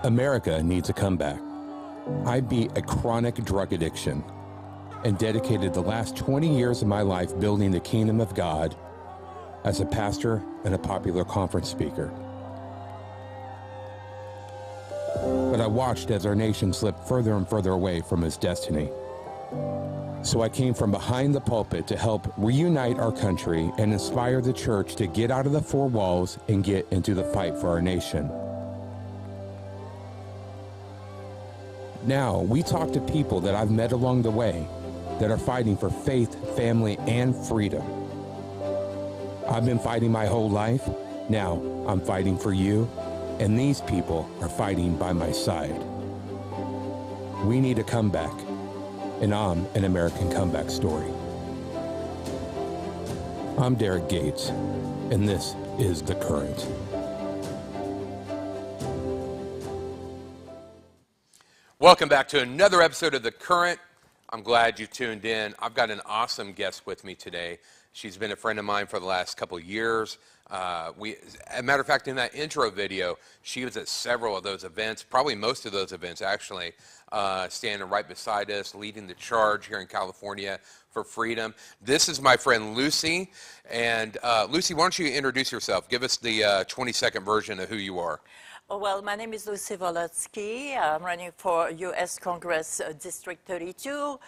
America needs a comeback. I beat a chronic drug addiction and dedicated the last 20 years of my life building the kingdom of God as a pastor and a popular conference speaker. But I watched as our nation slipped further and further away from its destiny. So I came from behind the pulpit to help reunite our country and inspire the church to get out of the four walls and get into the fight for our nation. Now, we talk to people that I've met along the way that are fighting for faith, family, and freedom. I've been fighting my whole life. Now, I'm fighting for you, and these people are fighting by my side. We need a comeback, and I'm an American comeback story. I'm Derrick Gates, and this is The Current. Welcome back to another episode of The Current. I'm glad you tuned in. I've got an awesome guest with me today. She's been a friend of mine for the last couple of years. As a matter of fact, in that intro video, she was at several of those events, probably most of those events actually, standing right beside us, leading the charge here in California for freedom. This is my friend Lucy. And Lucy, why don't you introduce yourself? Give us the 20-second version of who you are. Well, my name is Lucy Volodski. I'm running for U.S. Congress District 32.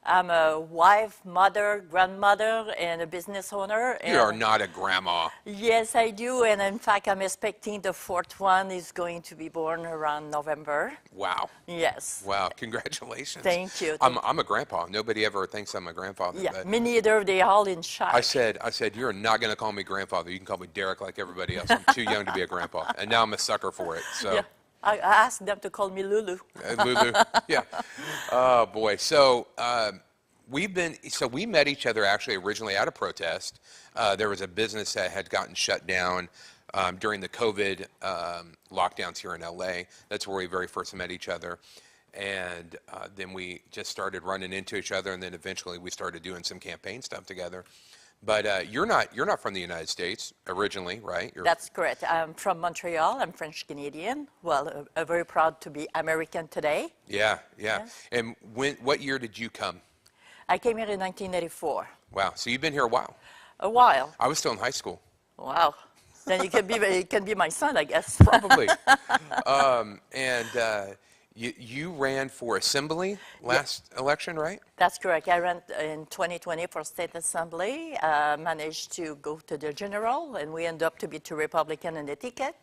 I'm a wife, mother, grandmother, and a business owner. You are not a grandma. Yes, I do. And in fact, I'm expecting the fourth one is going to be born around November. Wow. Yes. Wow. Congratulations. Thank you. I'm a grandpa. Nobody ever thinks I'm a grandfather. Yeah, but me neither. They're all in shock. I said, you're not going to call me grandfather. You can call me Derrick like everybody else. I'm too young to be a grandpa. And now I'm a sucker for it. So. Yeah. I asked them to call me Lulu. Lulu, yeah. Oh boy. So we met each other actually originally at a protest. There was a business that had gotten shut down during the COVID lockdowns here in LA. That's where we very first met each other. And then we just started running into each other, and then eventually we started doing some campaign stuff together. But you're not from the United States originally, right? That's correct. I'm from Montreal. I'm French Canadian. Well, very proud to be American today. Yeah. Yes. And what year did you come? I came here in 1984. Wow. So you've been here a while. A while. I was still in high school. Wow. Then you can be my son, I guess. Probably. You ran for assembly last election, right? That's correct. I ran in 2020 for state assembly, managed to go to the general, and we ended up to be two Republican in the ticket.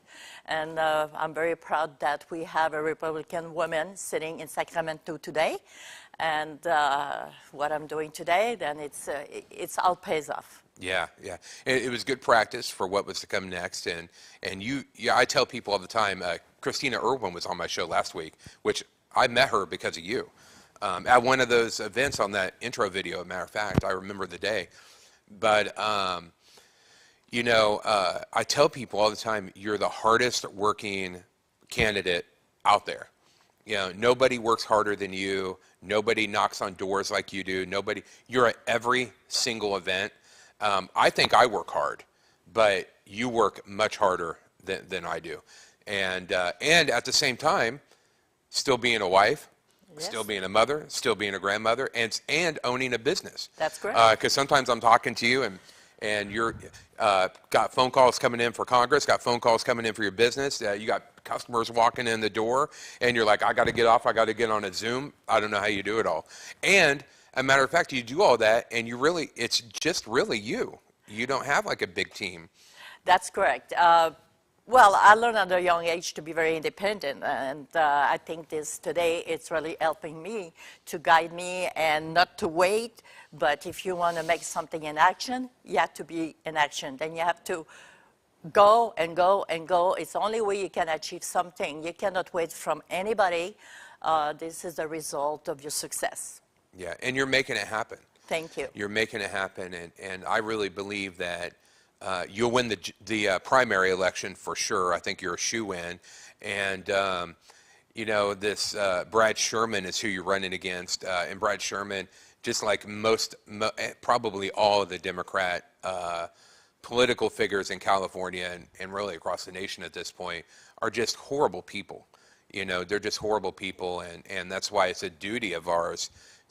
And I'm very proud that we have a Republican woman sitting in Sacramento today. And what I'm doing today, then it's all pays off. Yeah. It was good practice for what was to come next. And I tell people all the time, Christina Irwin was on my show last week, which I met her because of you. At one of those events on that intro video, as a matter of fact, I remember the day. But, I tell people all the time, you're the hardest working candidate out there. You know, nobody works harder than you. Nobody knocks on doors like you do. You're at every single event. I think I work hard, but you work much harder than I do. And at the same time, still being a wife, yes, still being a mother, still being a grandmother, and owning a business. That's correct. Because sometimes I'm talking to you and you're got phone calls coming in for Congress, got phone calls coming in for your business. You got customers walking in the door, and you're like, I got to get off. I got to get on a Zoom. I don't know how you do it all. And as a matter of fact, you do all that, and it's just really you. You don't have like a big team. That's correct. Well, I learned at a young age to be very independent, and I think today it's really helping me to guide me and not to wait. But if you want to make something in action, you have to be in action. Then you have to go and go and go. It's the only way you can achieve something. You cannot wait from anybody. This is the result of your success. Yeah, and you're making it happen. Thank you. You're making it happen, and I really believe that you'll win the primary election for sure. I think you're a shoo-in. And, this Brad Sherman is who you're running against. And Brad Sherman, just like probably all of the Democrat political figures in California and really across the nation at this point, are just horrible people. You know, they're just horrible people, and that's why it's a duty of ours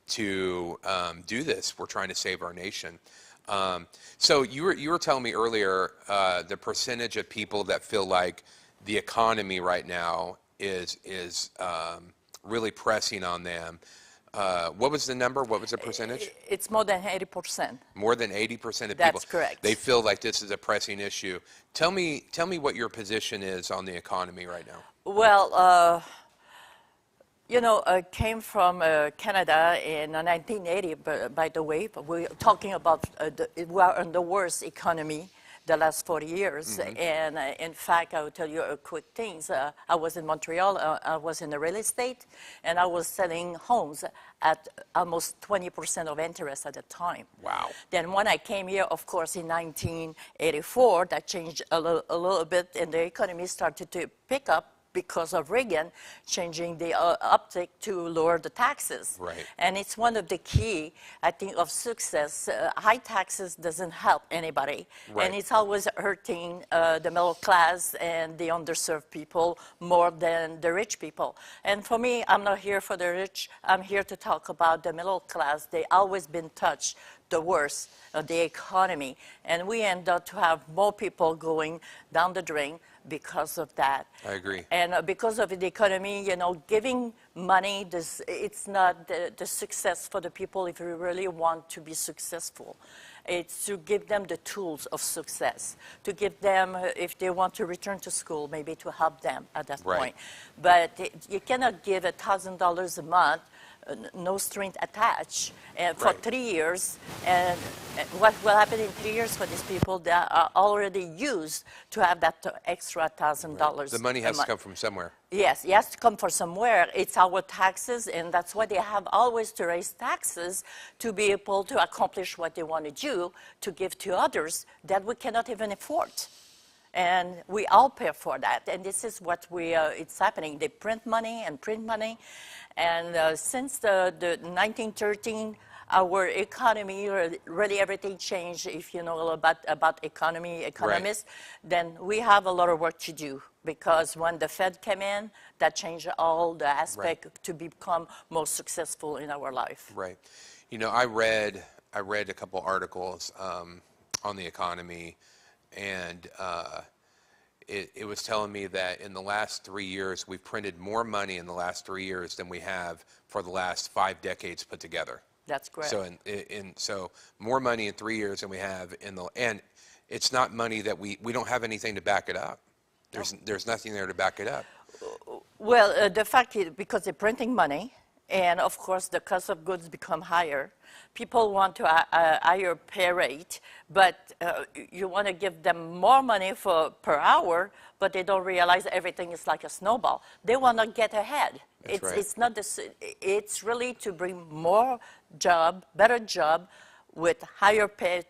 to do this. We're trying to save our nation. So you were telling me earlier the percentage of people that feel like the economy right now is really pressing on them. What was the number? What was the percentage? It's more than 80%. More than 80% of people. That's correct. They feel like this is a pressing issue. Tell me what your position is on the economy right now. Well, you know, I came from Canada in 1980, by the way. But we're talking about we are in the worst economy the last 40 years. And in fact, I will tell you a quick thing. I was in Montreal. I was in the real estate, and I was selling homes at almost 20% of interest at the time. Wow. Then when I came here, of course, in 1984, that changed a little bit, and the economy started to pick up because of Reagan changing the uptick to lower the taxes. Right. And it's one of the key, I think, of success. High taxes doesn't help anybody. Right. And it's always hurting the middle class and the underserved people more than the rich people. And for me, I'm not here for the rich. I'm here to talk about the middle class. They always been touched the worst of the economy. And we end up to have more people going down the drain because of that. I agree. And because of the economy, you know, giving money, it's not the success for the people if you really want to be successful. It's to give them the tools of success, to give them, if they want to return to school, maybe to help them at that Right. point. But you cannot give $1,000 a month, no string attached, for Right. 3 years. And what will happen in 3 years for these people that are already used to have that extra $1,000? The money has to come from somewhere. Yes, it has to come from somewhere. It's our taxes, and that's why they have always to raise taxes to be able to accomplish what they want to do, to give to others that we cannot even afford. And we all pay for that. And this is what it's happening. They print money and print money. And since the 1913, our economy, really everything changed. If you know a little about economists, then we have a lot of work to do. Because when the Fed came in, that changed all the aspect to become more successful in our life. Right. You know, I read a couple articles on the economy, and it was telling me that in the last 3 years, we've printed more money in the last 3 years than we have for the last 5 decades put together. That's correct. So so more money in 3 years than we have and it's not money that we don't have anything to back it up. There's nothing there to back it up. Well, the fact is, because they're printing money, and of course the cost of goods become higher, people want to a higher pay rate, but you want to give them more money per hour, but they don't realize everything is like a snowball. They want to get ahead. That's right. It's not this. It's really to bring more better job, with higher pay.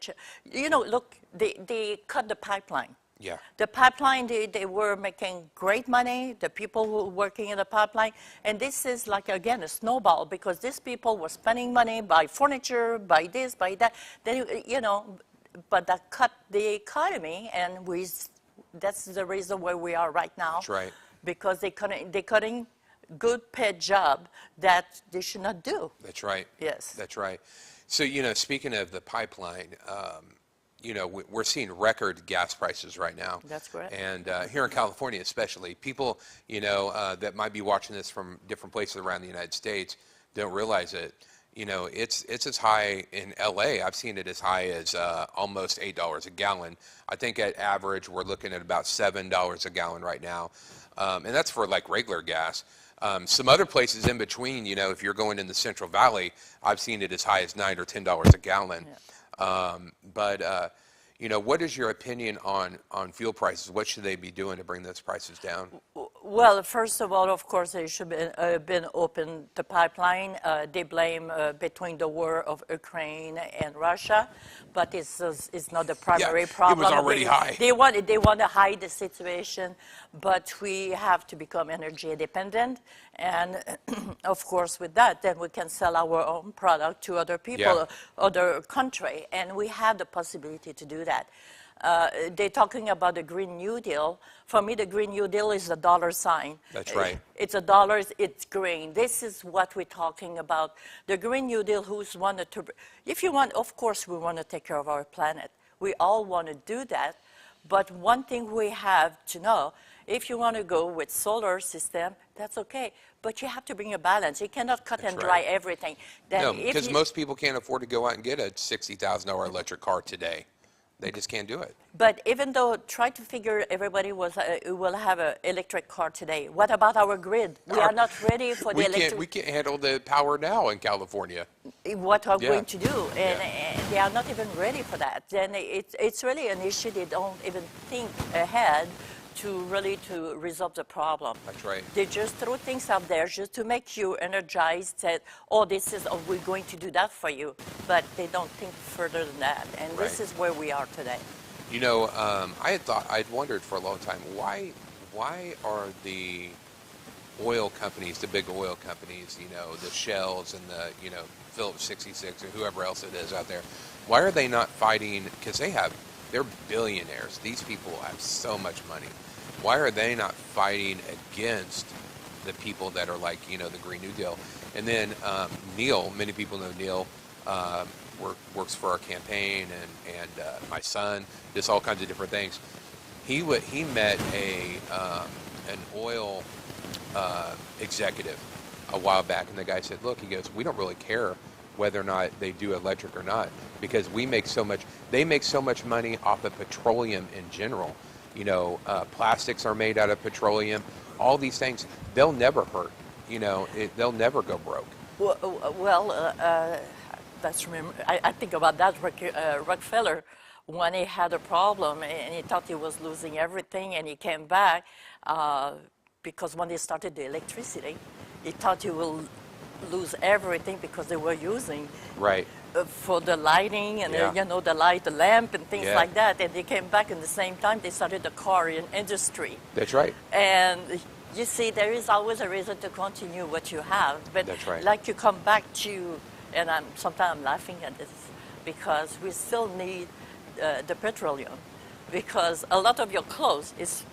You know, look, they cut the pipeline. Yeah. The pipeline, they were making great money, the people who were working in the pipeline. And this is like, again, a snowball, because these people were spending money, buy furniture, buy this, buy that. Then, you know, but that cut the economy, and that's the reason where we are right now. That's right. Because they're cutting good paid job that they should not do. That's right. Yes. That's right. So, you know, speaking of the pipeline, you know, we're seeing record gas prices right now. That's correct. And here in California especially, people, you know, that might be watching this from different places around the United States don't realize it. You know, it's as high in LA. I've seen it as high as almost $8 a gallon. I think at average we're looking at about $7 a gallon right now. And that's for like regular gas. Some other places in between, you know, if you're going in the Central Valley, I've seen it as high as $9 or $10 a gallon. Yeah. You know, what is your opinion on fuel prices? What should they be doing to bring those prices down? Well, first of all, of course, they should have been open the pipeline. They blame between the war of Ukraine and Russia, but it's not the primary problem. It was already high. They want to hide the situation, but we have to become energy independent. And of course, with that, then we can sell our own product to other people, other country, and we have the possibility to do that. they're talking about the Green New Deal. For me, the Green New Deal is a dollar sign. That's right. It's a dollar, it's green. This is what we're talking about. The Green New Deal, who's wanted to, if you want, of course, we want to take care of our planet. We all want to do that. But one thing we have to know, if you want to go with solar system, that's okay. But you have to bring a balance. You cannot cut and dry everything. No, because most people can't afford to go out and get a $60,000 electric car today. They just can't do it. But even though, try to figure everybody will have an electric car today. What about our grid? We are not ready for the electric. We can't handle the power now in California. What are we going to do? And they are not even ready for that. Then it's really an issue they don't even think ahead to resolve the problem. That's right. They just throw things out there just to make you energized, that, oh, we're going to do that for you. But they don't think further than that. And this is where we are today. You know, I'd wondered for a long time, why are the oil companies, the big oil companies, you know, the Shells and the, you know, Phillips 66 or whoever else it is out there, why are they not fighting? Because they're billionaires. These people have so much money. Why are they not fighting against the people that are like, you know, the Green New Deal? And then Neil, many people know Neil, works for our campaign, and my son, just all kinds of different things. He met an oil executive a while back, and the guy said, look, he goes, we don't really care whether or not they do electric or not, because they make so much money off of petroleum in general. You know, plastics are made out of petroleum. All these things, they'll never hurt. You know, they'll never go broke. I think about that. Rockefeller, when he had a problem and he thought he was losing everything, and he came back because when they started the electricity, he thought he will lose everything because they were using for the lighting and the lamp and things like that. And they came back in the same time. They started the car industry. That's right. And you see, there is always a reason to continue what you have. But that's right. Like you come back to, and sometimes I'm laughing at this, because we still need the petroleum, because a lot of your clothes is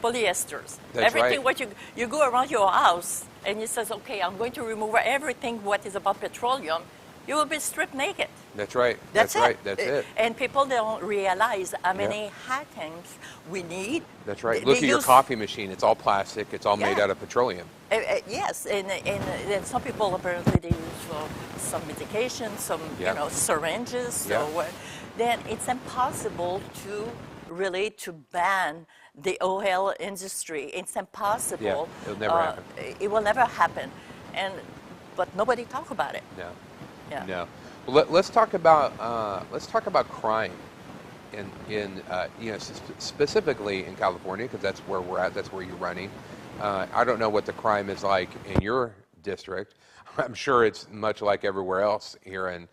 polyesters. That's everything right. What you go around your house and you says, okay, I'm going to remove everything what is about petroleum, you will be stripped naked. That's right. That's right. That's it. And people don't realize how many items we need. That's right. Look at your coffee machine. It's all plastic. It's all made out of petroleum. Yes, and some people apparently they use for some medication, some syringes. So then it's impossible to ban the oil industry. It's impossible. Yeah, it'll never happen. It will never happen, but nobody talk about it. No. Yeah. No. Well, let's talk about crime, specifically in California, because that's where we're at. That's where you're running. I don't know what the crime is like in your district. I'm sure it's much like everywhere else here in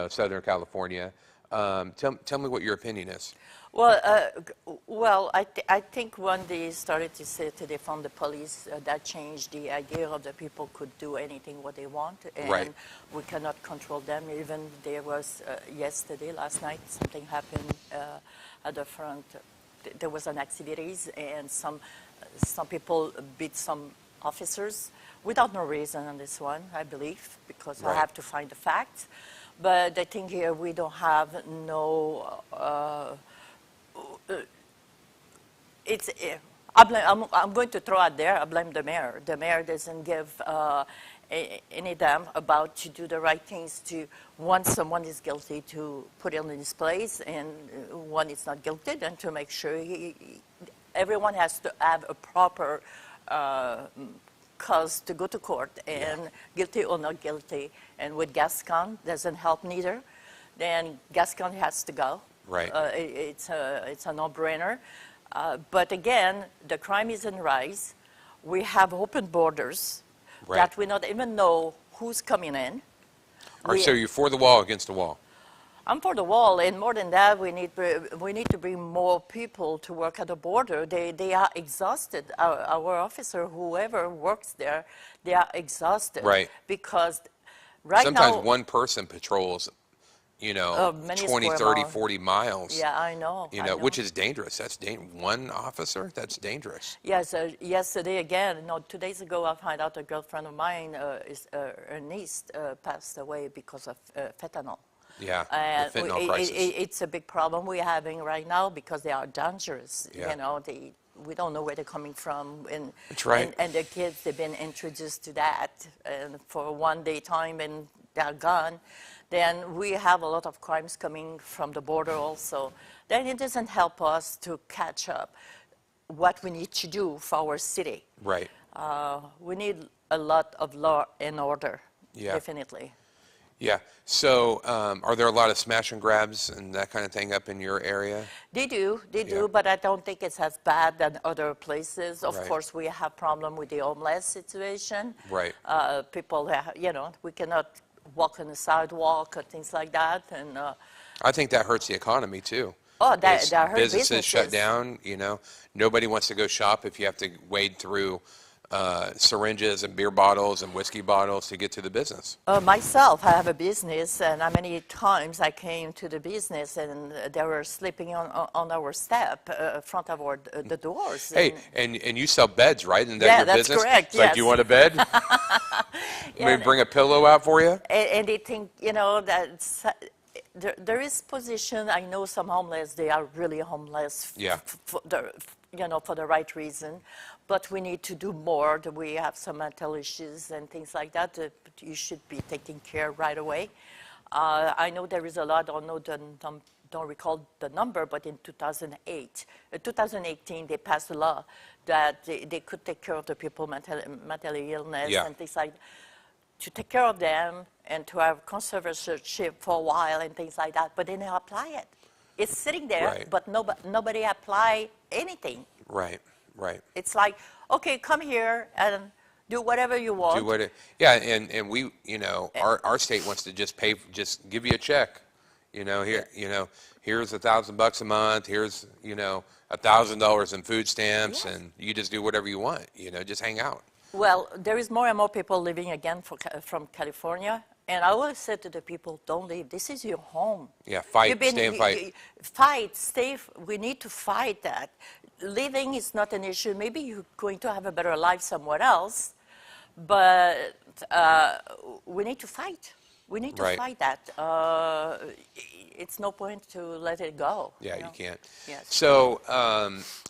Southern California. Tell me what your opinion is. Well, I think when they started to say to defund the police, that changed the idea of the people could do anything what they want, and we cannot control them. Even there was last night, something happened at the front. There was an activities, and some people beat some officers without no reason on this one, I believe, because I have to find the facts. But I think here we don't have no. I'm going to throw out there, I blame the mayor. The mayor doesn't give any damn about to do the right things, to once someone is guilty to put him in his place, and one is not guilty, then to make sure everyone has to have a proper cause to go to court, and guilty or not guilty. And with Gascon, doesn't help neither. Then Gascon has to go. Right. It's a no-brainer. But again, the crime is on rise. We have open borders that we not even know who's coming in. So you're for the wall, against the wall? I'm for the wall, and more than that, we need to bring more people to work at the border. They are exhausted. Our officer, whoever works there, they are exhausted. Right. Because sometimes one person patrols Many 20, square 30, miles. 40 miles. Yeah, I know. Which is dangerous. That's one officer, that's dangerous. Yes, yesterday again, no, 2 days ago, I found out a girlfriend of mine, her niece passed away because of fentanyl. Yeah, And the fentanyl crisis. it's a big problem we're having right now because they are dangerous. Yeah. We don't know where they're coming from. That's right. And the kids, they've been introduced to that and for one day time and they're gone. Then we have a lot of crimes coming from the border also. Then it doesn't help us to catch up what we need to do for our city. Right. We need a lot of law and order, definitely. Yeah. So are there a lot of smash and grabs and that kind of thing up in your area? They do, but I don't think it's as bad than other places. Of Right. course, we have problem with the homeless situation. Right. People, we cannot walk on the sidewalk or things like that. And I think that hurts the economy too. that hurts businesses shut down. Nobody wants to go shop if you have to wade through syringes and beer bottles and whiskey bottles to get to the business. Myself, I have a business, and how many times I came to the business and they were sleeping on our step, front of the doors. Hey, and you sell beds, right? Isn't that your that's business? correct, It's like, yes. do you want a bed? Maybe bring a pillow out for you? And they think, that there is position. I know some homeless, they are really homeless for the right reason. But we need to do more. We have some mental issues and things like that you should be taking care right away. I know there is a lot, don't recall the number, but in 2018, they passed a law that they could take care of the people mentally illness and things like that. To take care of them and to have conservatorship for a while and things like that, but they never apply it. It's sitting there, but nobody apply anything. Right. It's like, okay, come here and do whatever you want. And we, our state wants to just give you a check. Here's $1,000 a month. Here's $1,000 in food stamps, and you just do whatever you want. Just hang out. Well, there is more and more people living again from California. And I always say to the people, don't leave. This is your home. Yeah, fight, stay and fight. Fight, stay. We need to fight that. Living is not an issue. Maybe you're going to have a better life somewhere else, but we need to fight. We need to fight that. It's no point to let it go. Yeah, you can't. Yes. So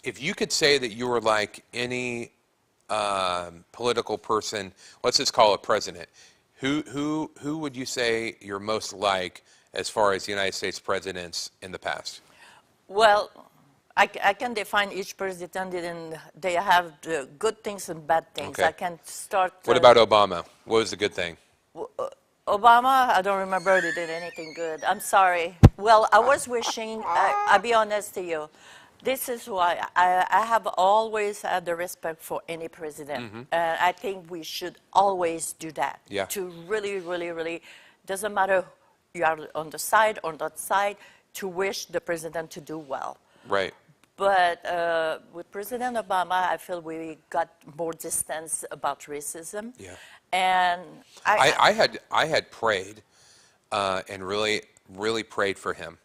if you could say that you were like any political person, let's just call it president, who would you say you're most like as far as United States presidents in the past? Well, I can define each president, and they have the good things and bad things. Okay. I can start. What about Obama? What was the good thing? Obama, I don't remember he did anything good. I'm sorry. Well, I was wishing, I'll be honest to you, this is why I have always had the respect for any president. Mm-hmm. I think we should always do that. Yeah. To really, really, really, doesn't matter you are on the side or that side, to wish the president to do well. Right. But with President Obama, I feel we got more distance about racism. Yeah. And I had prayed and really prayed for him.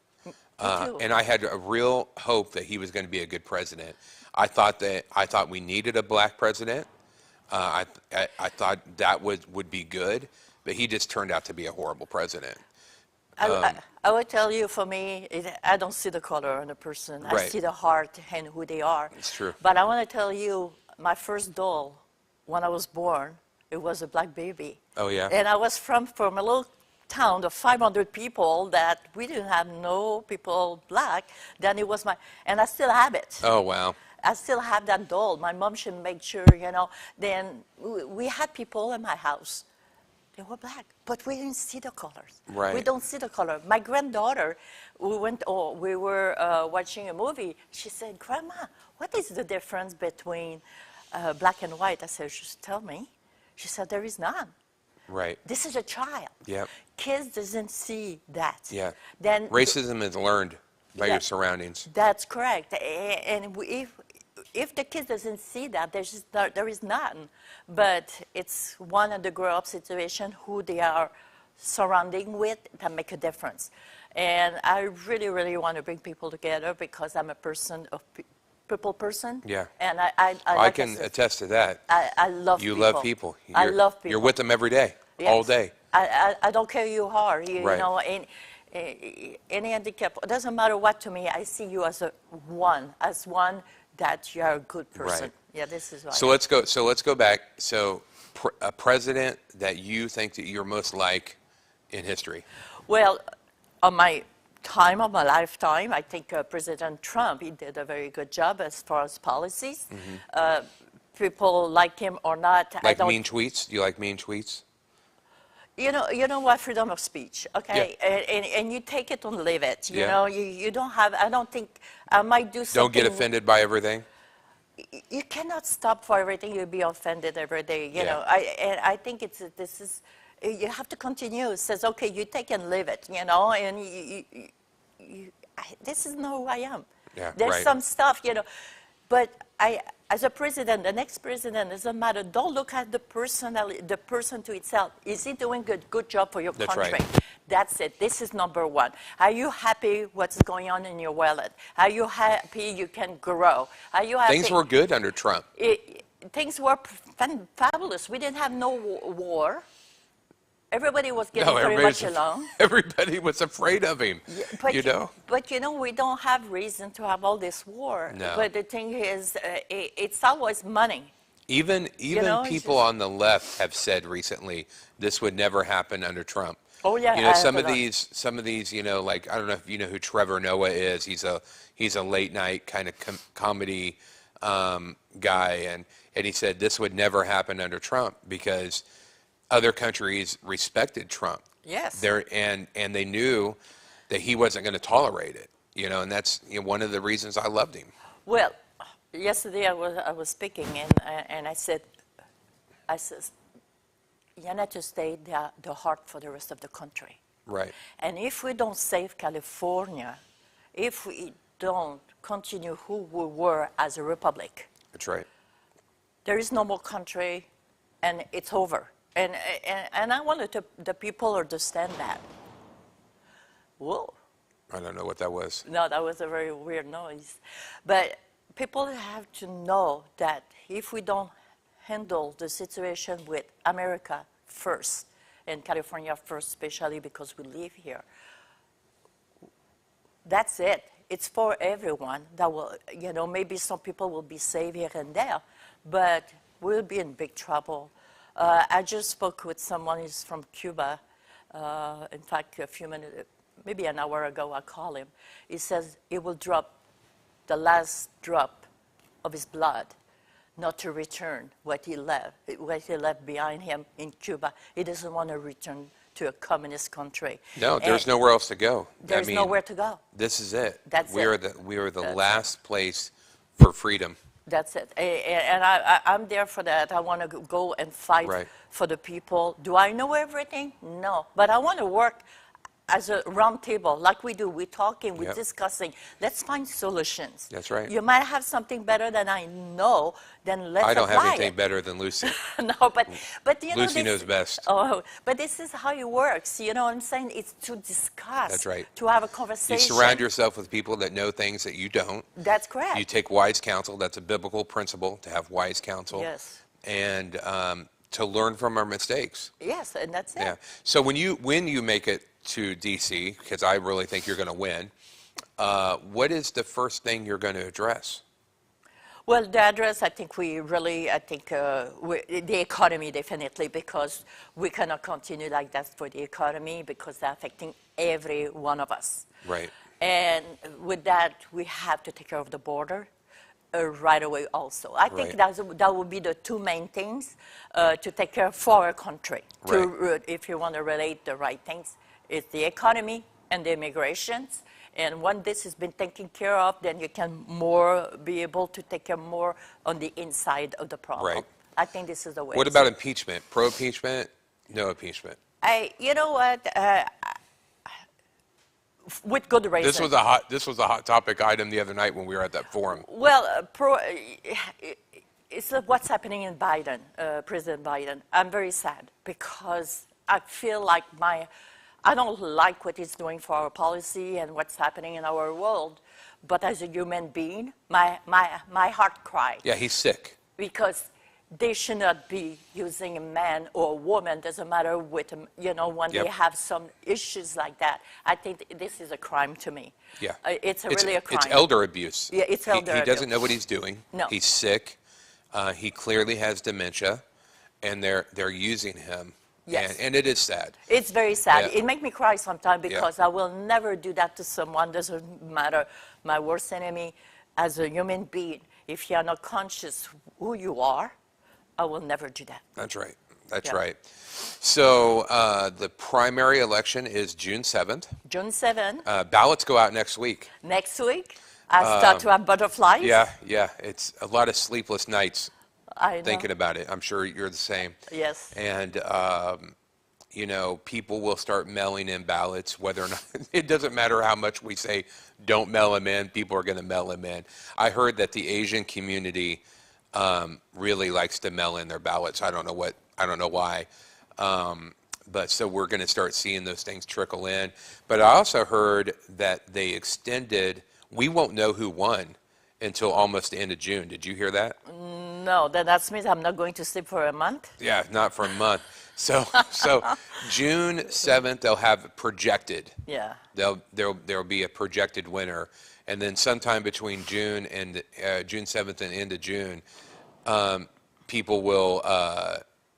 And I had a real hope that he was going to be a good president. I thought we needed a black president. I thought that would be good, but he just turned out to be a horrible president. I would tell you, for me, I don't see the color on a person. I see the heart and who they are. It's true. But I want to tell you, my first doll, when I was born, it was a black baby. Oh, yeah? And I was from a little town of 500 people that we didn't have no people black. Then it was and I still have it. Oh, wow. I still have that doll. My mom should make sure, Then we had people in my house. They were black, but we didn't see the colors. Right. We don't see the color. My granddaughter, we were watching a movie. She said, "Grandma, what is the difference between black and white?" I said, "Just tell me." She said, "There is none." Right. This is a child. Yep. Kids doesn't see that. Yeah. Then racism is learned by your surroundings. That's correct. And if the kid doesn't see that, there is none. But it's one of the grow-up situation who they are surrounding with that make a difference. And I really, really want to bring people together because I'm a people person. Yeah. And I like can said, attest to that. I love You people. love people. I love people. You're with them every day, all Yes. day. I don't care who you are, you Right. know, any handicap, it doesn't matter what to me, I see you as one that you're a good person. Right. Yeah, this is why. So let's go back. So a president that you think that you're most like in history. Well, on my time of my lifetime, I think President Trump, he did a very good job as far as policies. People like him or not. Like mean tweets? Do you like mean tweets? You know what, freedom of speech, okay? Yeah. And you take it or leave it. You Yeah. know, you don't have, I don't think, I might do something. Don't get offended by everything? You cannot stop for everything. You'll be offended every day. You Yeah. know, I think you have to continue. It says, okay, you take and leave it, you know, and this is not who I am. Yeah, There's right. some stuff, you know, but as a president, the next president, doesn't matter. Don't look at the person to itself. Is he doing a good job for your That's country? right. That's it. This is number one. Are you happy what's going on in your wallet? Are you happy you can grow? Are you happy? Things were good under Trump. Things were fabulous. We didn't have no war. Everybody was getting pretty much along. Everybody was afraid of him, you know? But, you know, we don't have reason to have all this war. No. But the thing is, it's always money. Even know, it's people just- on the left have said recently this would never happen under Trump. Oh, yeah, You know, I some heard of that. these, you know, like I don't know if you know who Trevor Noah is. He's a late night kind of comedy guy, and he said this would never happen under Trump because other countries respected Trump. Yes. And they knew that he wasn't going to tolerate it. You know, and that's one of the reasons I loved him. Well, yesterday I was speaking, and I said, United States, they are the heart for the rest of the country. Right. And if we don't save California, if we don't continue who we were as a republic, That's right. there is no more country, and it's over. And I wanted the people to understand that. Whoa. I don't know what that was. No, that was a very weird noise. But people have to know that if we don't handle the situation with America first, and California first, especially because we live here, that's it. It's for everyone. That will, you know, maybe some people will be saved here and there, but we'll be in big trouble. I just spoke with someone who's from Cuba. In fact, a few minutes, maybe an hour ago, I called him. He says he will drop the last drop of his blood, not to return what he left behind him in Cuba. He doesn't want to return to a communist country. No, there's nowhere else to go. There's nowhere to go. This is it. That's we it. We are the That's last place for freedom. That's it. And I'm there for that. I want to go and fight Right. for the people. Do I know everything? No. But I want to work as a round table, like we do. We're talking, we're Yep. discussing. Let's find solutions. That's right. You might have something better than I know, then let's I don't have apply anything it. better than Lucy. No, but you know, Lucy this, knows best. Oh, but this is how it works. You know what I'm saying? It's to discuss. That's right. To have a You conversation. surround yourself with people that know things that you don't. That's correct. You take wise counsel. That's a biblical principle, to have wise counsel. Yes. And to learn from our mistakes. Yes, and that's it. Yeah. So when you make it to D.C., because I really think you're going to win, what is the first thing you're going to address? Well, the address, I think the economy definitely, because we cannot continue like that for the economy because they're affecting every one of us. Right. And with that, we have to take care of the border right away also. I think that would be the two main things to take care of for our country. Right. If you want to relate the right things, it's the economy and the immigrations. And when this has been taken care of, then you can be able to take care more on the inside of the problem. Right. I think this is the way. What about impeachment? Pro-impeachment? No impeachment? You know what? With good reason. This was a hot topic item the other night when we were at that forum. Well, it's what's happening in Biden, President Biden. I'm very sad because I feel like I don't like what he's doing for our policy and what's happening in our world, but as a human being, my heart cries. Yeah, he's sick. Because they should not be using a man or a woman, doesn't matter with, when Yep. they have some issues like that. I think this is a crime to me. Yeah. It's really a crime. It's elder abuse. Yeah, it's elder He doesn't abuse. know what he's doing. No. He's sick. He clearly has dementia, and they're using him. Yes. And it is sad. It's very sad. Yeah. It makes me cry sometimes because I will never do that to someone. Doesn't matter. My worst enemy, as a human being, if you are not conscious who you are, I will never do that. That's right. That's Yeah. right. So the primary election is June 7th. June 7th, Ballots go out next week. next week, I start to have butterflies. Yeah. It's a lot of sleepless nights I know. thinking about it. I'm sure you're the same. Yes. And, people will start mailing in ballots, whether or not, it doesn't matter how much we say don't mail them in, people are going to mail them in. I heard that the Asian community really likes to mail in their ballots. I don't know why. But so we're going to start seeing those things trickle in. But I also heard that they extended, we won't know who won until almost the end of June. Did you hear that? No, then that means I'm not going to sleep for a month. Yeah, not for a month. So June 7th, they'll have projected. Yeah. There'll be a projected winner. And then sometime between June 7th and end of June, people will,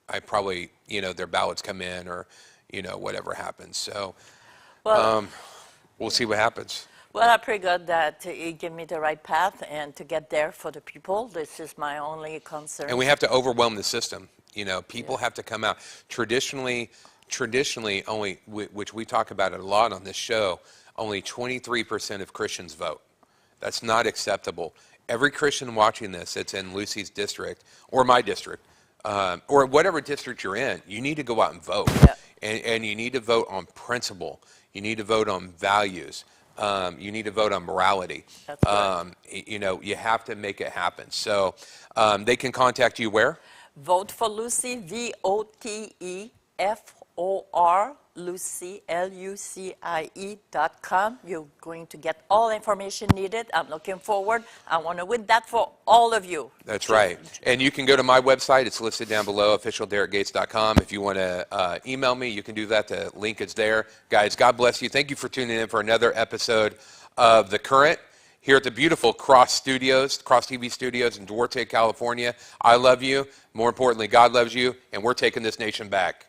their ballots come in or, whatever happens. So we'll see what happens. Well, I pray God that He give me the right path and to get there for the people. This is my only concern. And we have to overwhelm the system. People have to come out. Traditionally, only, which we talk about it a lot on this show, only 23% of Christians vote. That's not acceptable. Every Christian watching this that's in Lucy's district or my district or whatever district you're in, you need to go out and vote. Yeah. And you need to vote on principle. You need to vote on values. You need to vote on morality. That's right. You have to make it happen. So they can contact you where? Vote for Lucy, VOTEFOR, Lucy, LUCIE.com. You're going to get all information needed. I'm looking forward. I want to win that for all of you. That's right. And you can go to my website. It's listed down below, officialderrickgates.com. If you want to email me, you can do that. The link is there. Guys, God bless you. Thank you for tuning in for another episode of The Current here at the beautiful Cross TV Studios in Duarte, California. I love you. More importantly, God loves you, and we're taking this nation back.